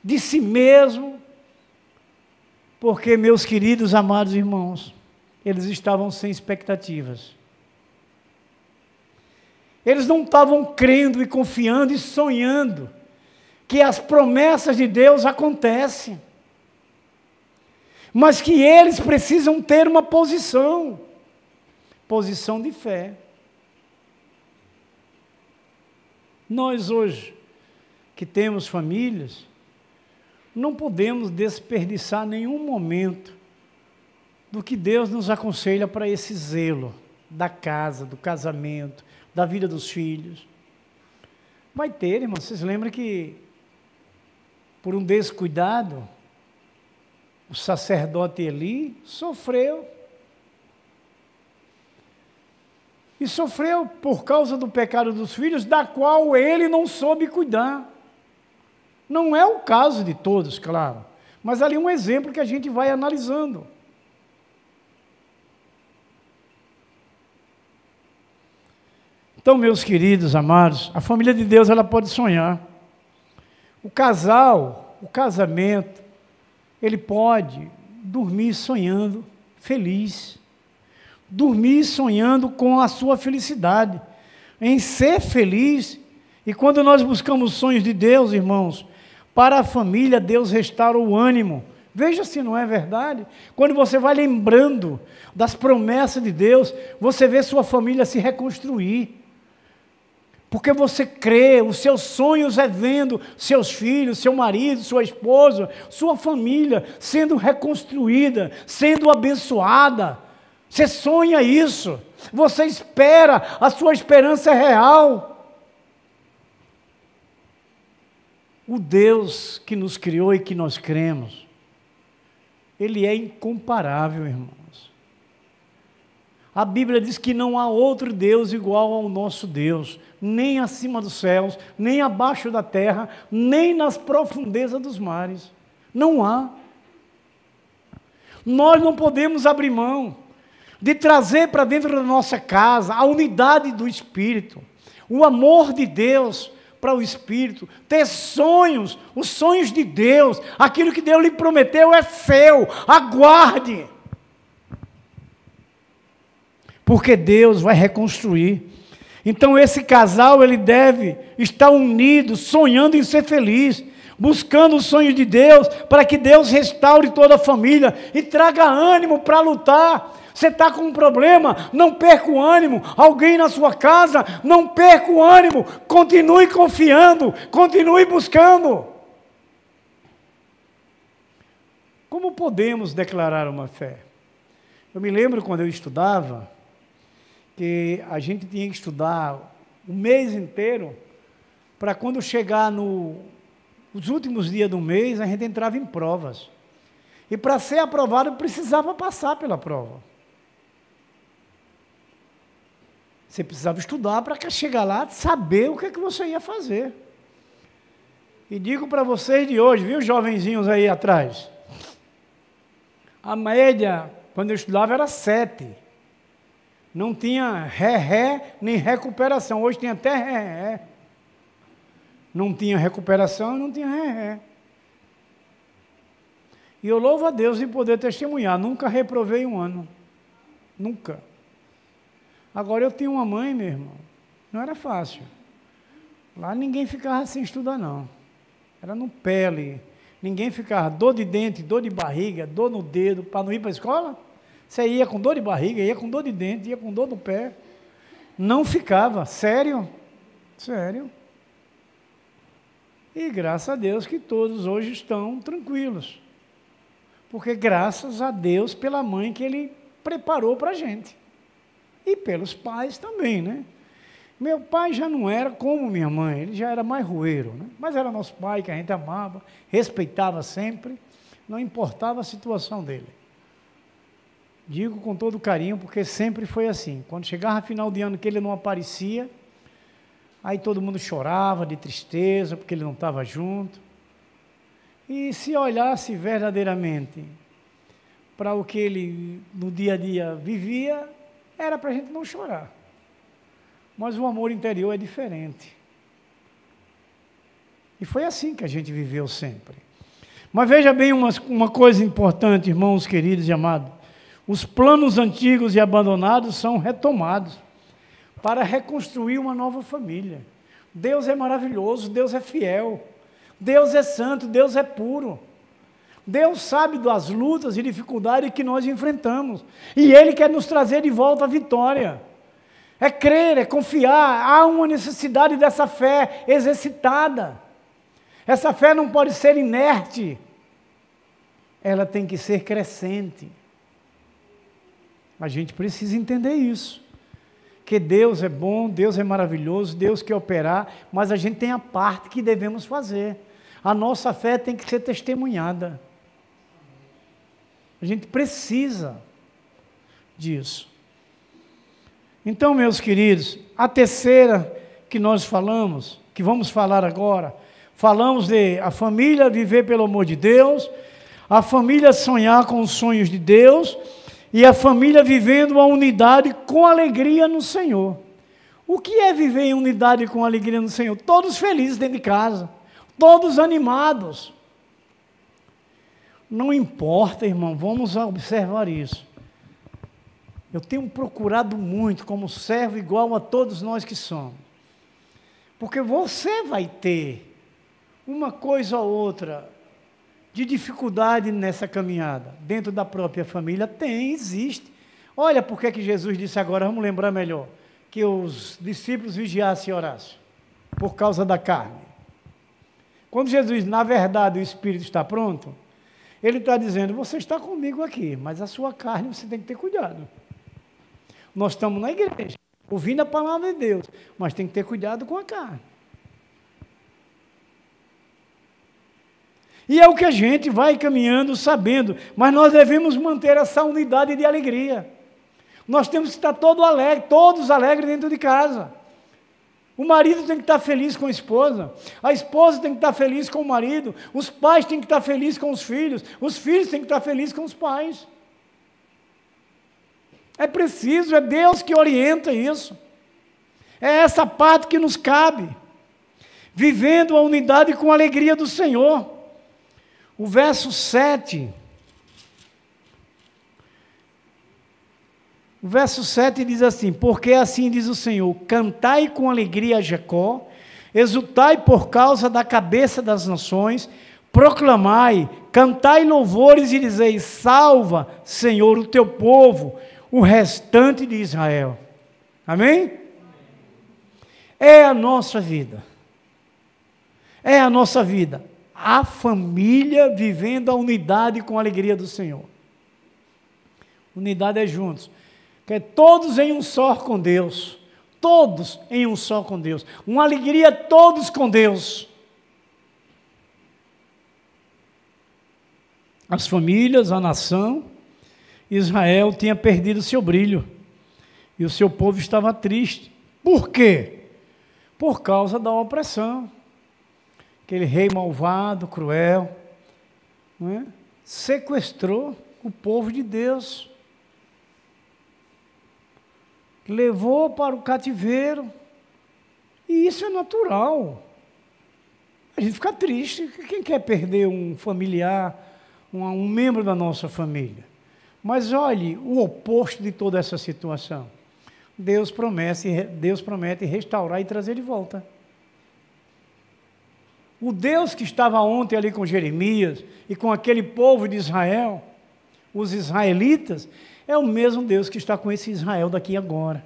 de si mesmo, porque, meus queridos, amados irmãos, eles estavam sem expectativas. Eles não estavam crendo e confiando e sonhando que as promessas de Deus acontecem, mas que eles precisam ter uma posição de fé. Nós hoje, que temos famílias, não podemos desperdiçar nenhum momento do que Deus nos aconselha para esse zelo da casa, do casamento, da vida dos filhos. Vai ter, irmão, vocês lembram que por um descuidado, o sacerdote Eli sofreu. E sofreu por causa do pecado dos filhos, da qual ele não soube cuidar. Não é o caso de todos, claro, mas ali um exemplo que a gente vai analisando. Então, meus queridos, amados, a família de Deus, ela pode sonhar. O casal, o casamento, ele pode dormir sonhando feliz, dormir sonhando com a sua felicidade, em ser feliz. E quando nós buscamos sonhos de Deus, irmãos, para a família, Deus restaura o ânimo. Veja se não é verdade. Quando você vai lembrando das promessas de Deus, você vê sua família se reconstruir. Porque você crê, os seus sonhos é vendo seus filhos, seu marido, sua esposa, sua família sendo reconstruída, sendo abençoada. Você sonha isso, você espera, a sua esperança é real. O Deus que nos criou e que nós cremos, Ele é incomparável, irmãos. A Bíblia diz que não há outro Deus igual ao nosso Deus, nem acima dos céus, nem abaixo da terra, nem nas profundezas dos mares. Não há. Nós não podemos abrir mão de trazer para dentro da nossa casa a unidade do Espírito, o amor de Deus para o Espírito, ter sonhos, os sonhos de Deus, aquilo que Deus lhe prometeu é seu, aguarde. Porque Deus vai reconstruir. Então esse casal, ele deve estar unido, sonhando em ser feliz, buscando os sonhos de Deus, para que Deus restaure toda a família e traga ânimo para lutar. Você está com um problema, não perca o ânimo. Alguém na sua casa, não perca o ânimo. Continue confiando, continue buscando. Como podemos declarar uma fé? Eu me lembro quando eu estudava, que a gente tinha que estudar o mês inteiro, para quando chegar nos últimos dias do mês, a gente entrava em provas. E para ser aprovado, precisava passar pela prova. Você precisava estudar para chegar lá, saber o que é que você ia fazer. E digo para vocês de hoje, viu, jovenzinhos aí atrás? A média, quando eu estudava, era 7. Não tinha ré, nem recuperação. Hoje tem até ré. Não tinha recuperação, não tinha ré. E eu louvo a Deus em poder testemunhar. Nunca reprovei um ano. Nunca. Agora eu tinha uma mãe, meu irmão. Não era fácil. Lá ninguém ficava sem estudar, não. Era no pé ali. Ninguém ficava dor de dente, dor de barriga, dor no dedo, para não ir para a escola. Você ia com dor de barriga, ia com dor de dente, ia com dor no pé. Não ficava. Sério? Sério. E graças a Deus que todos hoje estão tranquilos. Porque graças a Deus pela mãe que Ele preparou para a gente. E pelos pais também, né? Meu pai já não era como minha mãe, ele já era mais roeiro, né? Mas era nosso pai que a gente amava, respeitava sempre, não importava a situação dele. Digo com todo carinho, porque sempre foi assim. Quando chegava final de ano que ele não aparecia, aí todo mundo chorava de tristeza, porque ele não estava junto. E se olhasse verdadeiramente para o que ele no dia a dia vivia, era para a gente não chorar. Mas o amor interior é diferente. E foi assim que a gente viveu sempre. Mas veja bem uma coisa importante, irmãos queridos e amados. Os planos antigos e abandonados são retomados para reconstruir uma nova família. Deus é maravilhoso, Deus é fiel, Deus é santo, Deus é puro. Deus sabe das lutas e dificuldades que nós enfrentamos. E Ele quer nos trazer de volta a vitória. É crer, é confiar. Há uma necessidade dessa fé exercitada. Essa fé não pode ser inerte. Ela tem que ser crescente. A gente precisa entender isso. Que Deus é bom, Deus é maravilhoso, Deus quer operar, mas a gente tem a parte que devemos fazer. A nossa fé tem que ser testemunhada. A gente precisa disso. Então, meus queridos, a terceira que nós falamos, que vamos falar agora, falamos de a família viver pelo amor de Deus, a família sonhar com os sonhos de Deus e a família vivendo a unidade com alegria no Senhor. O que é viver em unidade com alegria no Senhor? Todos felizes dentro de casa, todos animados. Não importa, irmão, vamos observar isso. Eu tenho procurado muito como servo igual a todos nós que somos. Porque você vai ter uma coisa ou outra de dificuldade nessa caminhada, dentro da própria família. Tem, existe. Olha por que Jesus disse agora, vamos lembrar melhor, que os discípulos vigiassem e orassem, por causa da carne. Quando Jesus, na verdade, o Espírito está pronto, Ele está dizendo, você está comigo aqui, mas a sua carne você tem que ter cuidado. Nós estamos na igreja, ouvindo a palavra de Deus, mas tem que ter cuidado com a carne. E é o que a gente vai caminhando, sabendo, mas nós devemos manter essa unidade de alegria. Nós temos que estar todos alegres dentro de casa. O marido tem que estar feliz com a esposa tem que estar feliz com o marido, os pais têm que estar felizes com os filhos têm que estar felizes com os pais. É preciso, é Deus que orienta isso. É essa parte que nos cabe. Vivendo a unidade com a alegria do Senhor. O verso 7. O verso 7 diz assim: porque assim diz o Senhor, cantai com alegria a Jacó, exultai por causa da cabeça das nações, proclamai, cantai louvores e dizei, salva, Senhor, o teu povo, o restante de Israel. Amém? É a nossa vida. É a nossa vida. A família vivendo a unidade com a alegria do Senhor. Unidade é juntos. Que é todos em um só com Deus. Todos em um só com Deus. Uma alegria todos com Deus. As famílias, a nação, Israel tinha perdido seu brilho. E o seu povo estava triste. Por quê? Por causa da opressão. Aquele rei malvado, cruel, não é? Sequestrou o povo de Deus. Levou para o cativeiro. E isso é natural. A gente fica triste. Quem quer perder um familiar, um membro da nossa família? Mas olhe o oposto de toda essa situação. Deus promete restaurar e trazer de volta. O Deus que estava ontem ali com Jeremias e com aquele povo de Israel, os israelitas, é o mesmo Deus que está com esse Israel daqui agora.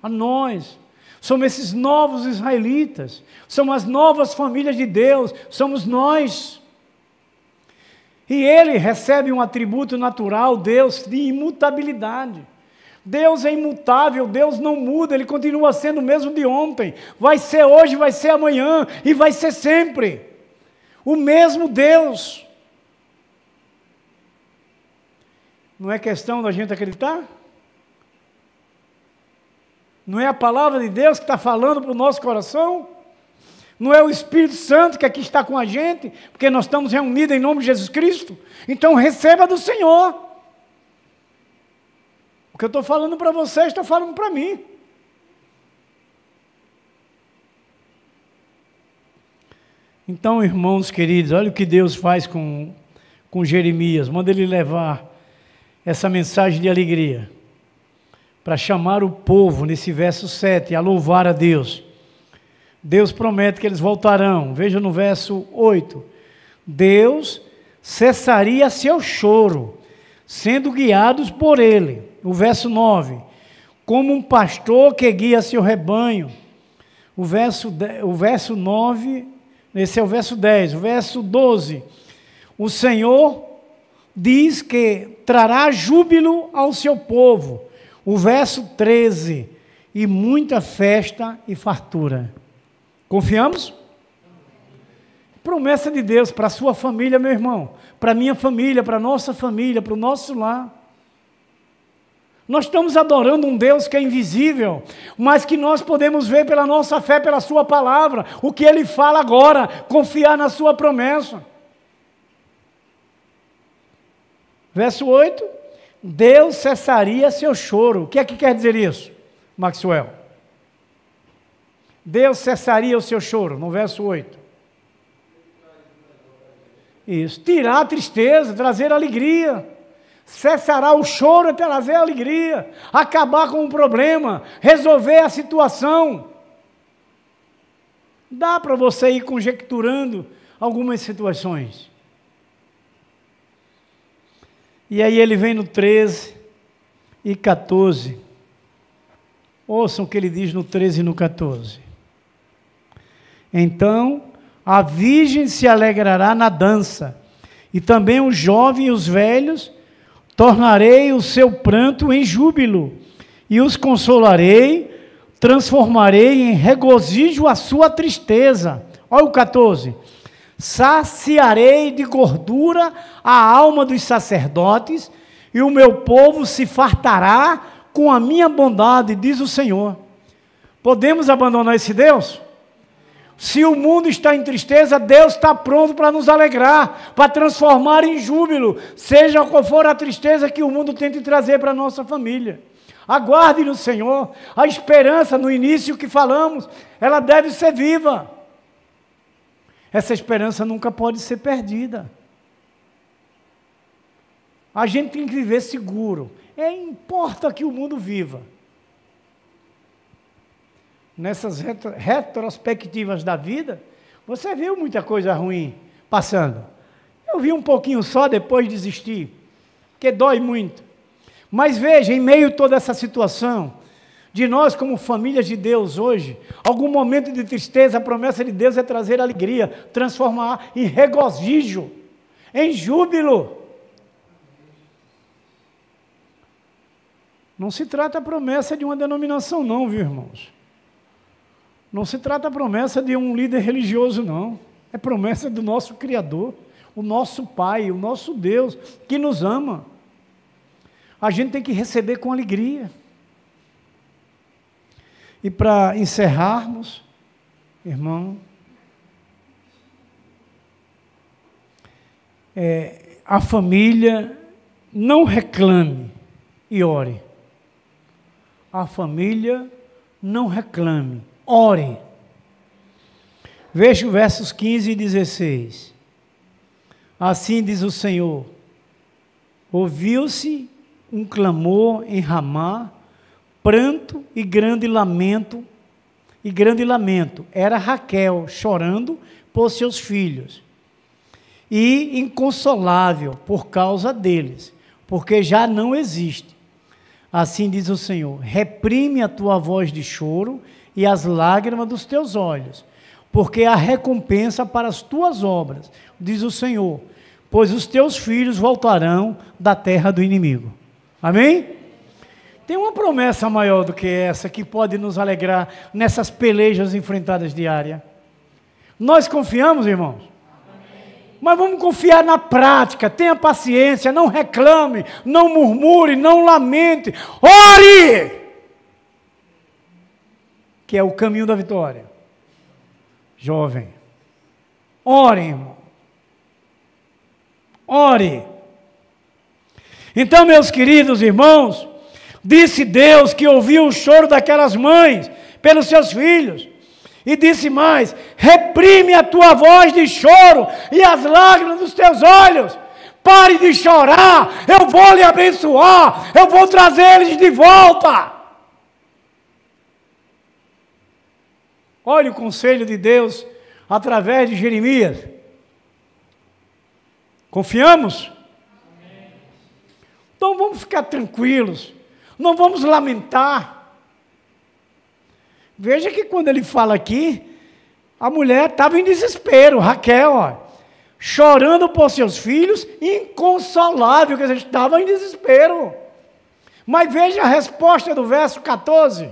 A nós, somos esses novos israelitas, somos as novas famílias de Deus, somos nós. E ele recebe um atributo natural, Deus, de imutabilidade. Deus é imutável, Deus não muda, Ele continua sendo o mesmo de ontem, vai ser hoje, vai ser amanhã e vai ser sempre o mesmo Deus. Não é questão da gente acreditar? Não é a palavra de Deus que está falando para o nosso coração? Não é o Espírito Santo que aqui está com a gente, porque nós estamos reunidos em nome de Jesus Cristo? Então receba do Senhor. O que eu estou falando para vocês, estou falando para mim. Então, irmãos queridos, olha o que Deus faz com Jeremias. Manda ele levar essa mensagem de alegria, para chamar o povo, nesse verso 7, a louvar a Deus. Deus promete que eles voltarão. Veja no verso 8. Deus cessaria seu choro, sendo guiados por ele. O verso 9, como um pastor que guia seu rebanho. O verso 9, esse é o verso 10. O verso 12, o Senhor diz que trará júbilo ao seu povo. O verso 13, e muita festa e fartura. Confiamos? Promessa de Deus para a sua família, meu irmão, para a minha família, para a nossa família, para o nosso lar. Nós estamos adorando um Deus que é invisível, mas que nós podemos ver pela nossa fé, pela sua palavra, o que Ele fala agora, confiar na sua promessa. Verso 8, Deus cessaria seu choro. O que é que quer dizer isso, Maxwell? Deus cessaria o seu choro, no verso 8. Isso, tirar a tristeza, trazer alegria. Cessará o choro e trazer alegria, acabar com o problema, resolver a situação. Dá para você ir conjecturando algumas situações. E aí ele vem no 13 e 14. Ouçam o que ele diz no 13 e no 14. Então, a virgem se alegrará na dança, e também os jovens e os velhos. Tornarei o seu pranto em júbilo, e os consolarei, transformarei em regozijo a sua tristeza. Olha o 14. Saciarei de gordura a alma dos sacerdotes, e o meu povo se fartará com a minha bondade, diz o Senhor. Podemos abandonar esse Deus? Se o mundo está em tristeza, Deus está pronto para nos alegrar, para transformar em júbilo, seja qual for a tristeza que o mundo tente trazer para a nossa família. Aguarde no Senhor. A esperança, no início que falamos, ela deve ser viva. Essa esperança nunca pode ser perdida. A gente tem que viver seguro. Importa que o mundo viva. Nessas retrospectivas da vida, você viu muita coisa ruim passando. Eu vi um pouquinho só, depois desisti, porque dói muito. Mas veja, em meio a toda essa situação, de nós como famílias de Deus hoje, algum momento de tristeza, a promessa de Deus é trazer alegria, transformar em regozijo, em júbilo. Não se trata a promessa de uma denominação não, viu, irmãos? Não se trata a promessa de um líder religioso, não. É promessa do nosso Criador, o nosso Pai, o nosso Deus, que nos ama. A gente tem que receber com alegria. E para encerrarmos, irmão, a família não reclame e ore. A família não reclame, ore. Veja os versos 15 e 16. Assim diz o Senhor: ouviu-se um clamor em Ramá, pranto e grande lamento, Era Raquel chorando por seus filhos, e inconsolável por causa deles, porque já não existe. Assim diz o Senhor: reprime a tua voz de choro e as lágrimas dos teus olhos, porque há recompensa para as tuas obras, diz o Senhor, pois os teus filhos voltarão da terra do inimigo. Amém? Tem uma promessa maior do que essa, que pode nos alegrar nessas pelejas enfrentadas diárias. Nós confiamos, irmãos? Amém. Mas vamos confiar na prática, tenha paciência, não reclame, não murmure, não lamente, ore! Que é o caminho da vitória. Jovem, ore, irmão. Ore. Então, meus queridos irmãos, disse Deus que ouviu o choro daquelas mães pelos seus filhos, e disse mais: reprime a tua voz de choro e as lágrimas dos teus olhos, pare de chorar, eu vou lhe abençoar, eu vou trazer eles de volta. Olha o conselho de Deus através de Jeremias. Confiamos? Então vamos ficar tranquilos, não vamos lamentar. Veja que quando ele fala aqui, a mulher estava em desespero, Raquel, chorando por seus filhos, inconsolável, quer dizer, estava em desespero. Mas veja a resposta do verso 14.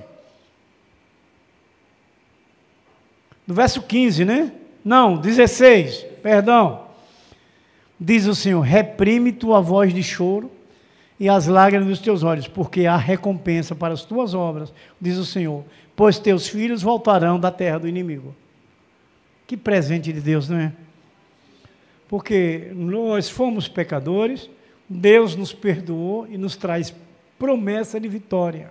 Do verso 15, né? Não, 16, perdão. Diz o Senhor: reprime tua voz de choro e as lágrimas dos teus olhos, porque há recompensa para as tuas obras, diz o Senhor, pois teus filhos voltarão da terra do inimigo. Que presente de Deus, não é? Porque nós fomos pecadores, Deus nos perdoou e nos traz promessa de vitória.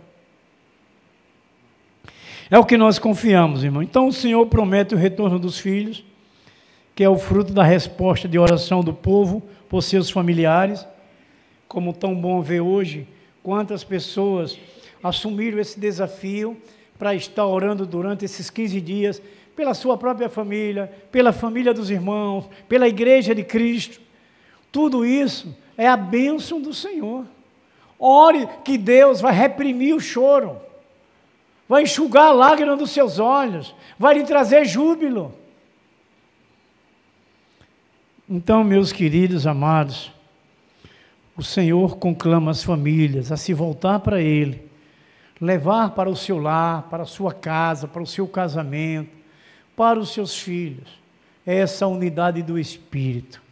É o que nós confiamos, irmão. Então o Senhor promete o retorno dos filhos, que é o fruto da resposta de oração do povo por seus familiares. Como tão bom ver hoje quantas pessoas assumiram esse desafio para estar orando durante esses 15 dias pela sua própria família, pela família dos irmãos, pela igreja de Cristo. Tudo isso é a bênção do Senhor. Ore que Deus vai reprimir o choro, vai enxugar a lágrima dos seus olhos, vai lhe trazer júbilo. Então, meus queridos amados, o Senhor conclama as famílias a se voltar para Ele, levar para o seu lar, para a sua casa, para o seu casamento, para os seus filhos, essa unidade do Espírito.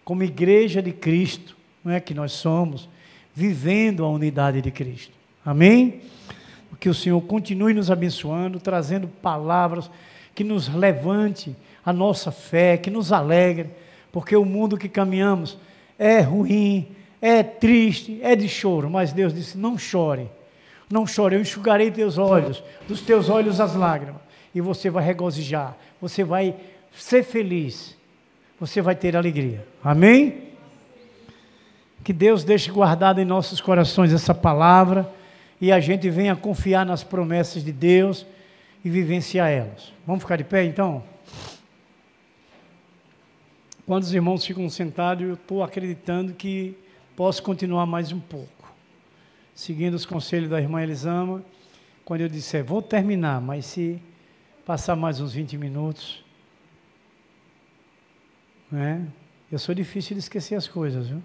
Como igreja de Cristo, não é que nós somos, vivendo a unidade de Cristo. Amém? Que o Senhor continue nos abençoando, trazendo palavras que nos levante a nossa fé, que nos alegre, porque o mundo que caminhamos é ruim, é triste, é de choro, mas Deus disse, não chore, não chore, eu enxugarei teus olhos, dos teus olhos as lágrimas, e você vai regozijar, você vai ser feliz, você vai ter alegria, amém? Que Deus deixe guardado em nossos corações essa palavra, e a gente venha confiar nas promessas de Deus, e vivenciar elas. Vamos ficar de pé então? Quando os irmãos ficam sentados, eu estou acreditando que posso continuar mais um pouco, seguindo os conselhos da irmã Elisama. Quando eu disser, vou terminar, mas se passar mais uns 20 minutos, né? Eu sou difícil de esquecer as coisas, viu?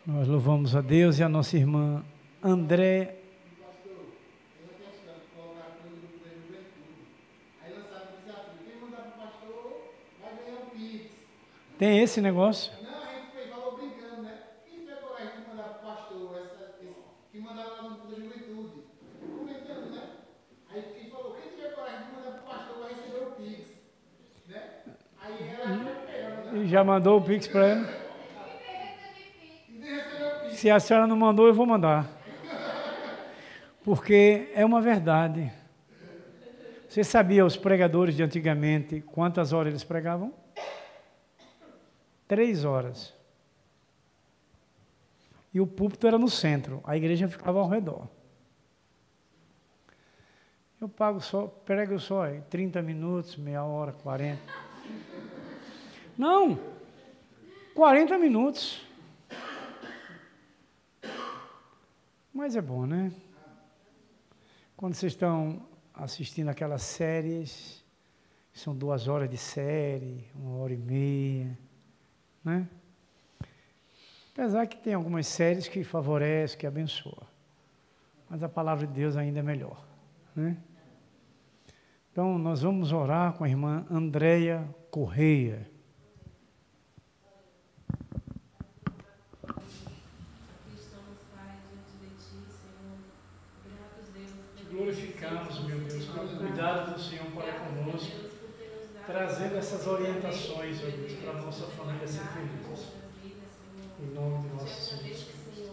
Nós louvamos a Deus e a nossa irmã André. Tem esse negócio? Não, a gente falou brincando, né? Quem tiver coragem de mandar para o pastor que mandaram lá no culto da juventude? Comentando, né? Aí quem falou, quem tiver coragem de mandar para o pastor vai receber o Pix. Né? Aí ela já mandou o Pix para ela? Se a senhora não mandou, eu vou mandar. Porque é uma verdade. Você sabia, os pregadores de antigamente, quantas horas eles pregavam? 3 horas. E o púlpito era no centro, a igreja ficava ao redor. Eu prego só 30 minutos, meia hora, 40. Não, 40 minutos. Mas é bom, né? Quando vocês estão assistindo aquelas séries, são 2 horas de série, 1h30, né? Apesar que tem algumas séries que favorecem, que abençoam, mas a palavra de Deus ainda é melhor, né? Então, nós vamos orar com a irmã Andréia Correia. Glorificamos, meu Deus, pelo cuidado do Senhor para conosco, trazendo essas orientações, ó Deus, para a nossa família ser feliz. Em nome de nosso Senhor Jesus Cristo.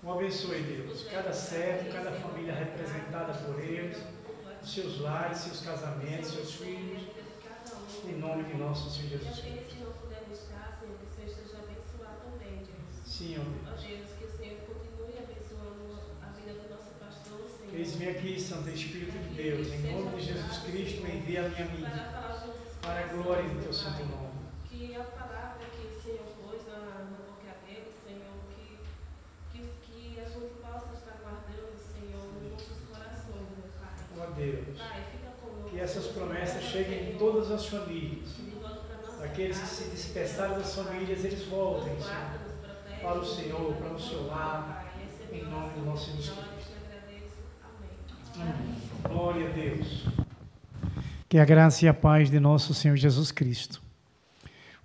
Um abençoe, Deus, cada servo, cada família representada por eles, os seus lares, seus casamentos, seus filhos, em nome de nosso Senhor Jesus Cristo. Sim, ó Deus. Eis-me aqui, Santo Espírito de Deus, em nome de Jesus Cristo, envia-me a mim, para a glória do teu santo nome. Que a palavra que o Senhor pôs na boca dele, Senhor, que a gente possa estar guardando, Senhor, nos nossos corações, meu Pai. Ó Deus, Pai, fica conosco. que essas promessas cheguem em todas as famílias. Aqueles que se dispersaram das famílias, eles voltem, Senhor, para o Senhor, para o seu lar, em nome do nosso Jesus Cristo. Amém. Glória a Deus. Que a graça e a paz de nosso Senhor Jesus Cristo,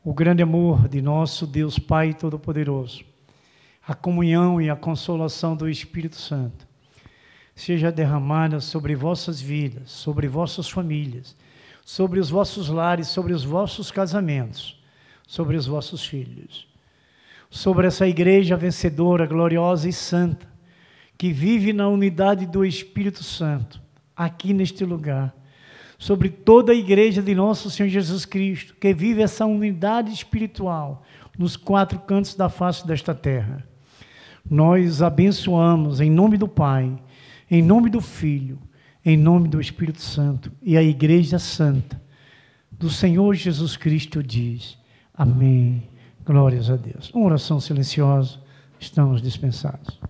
o grande amor de nosso Deus Pai Todo-Poderoso, a comunhão e a consolação do Espírito Santo, seja derramada sobre vossas vidas, sobre vossas famílias, sobre os vossos lares, sobre os vossos casamentos, sobre os vossos filhos, sobre essa igreja vencedora, gloriosa e santa, que vive na unidade do Espírito Santo, aqui neste lugar, sobre toda a igreja de nosso Senhor Jesus Cristo, que vive essa unidade espiritual nos 4 cantos da face desta terra. Nós abençoamos em nome do Pai, em nome do Filho, em nome do Espírito Santo, e a igreja santa do Senhor Jesus Cristo diz, amém, glórias a Deus. Uma oração silenciosa, estamos dispensados.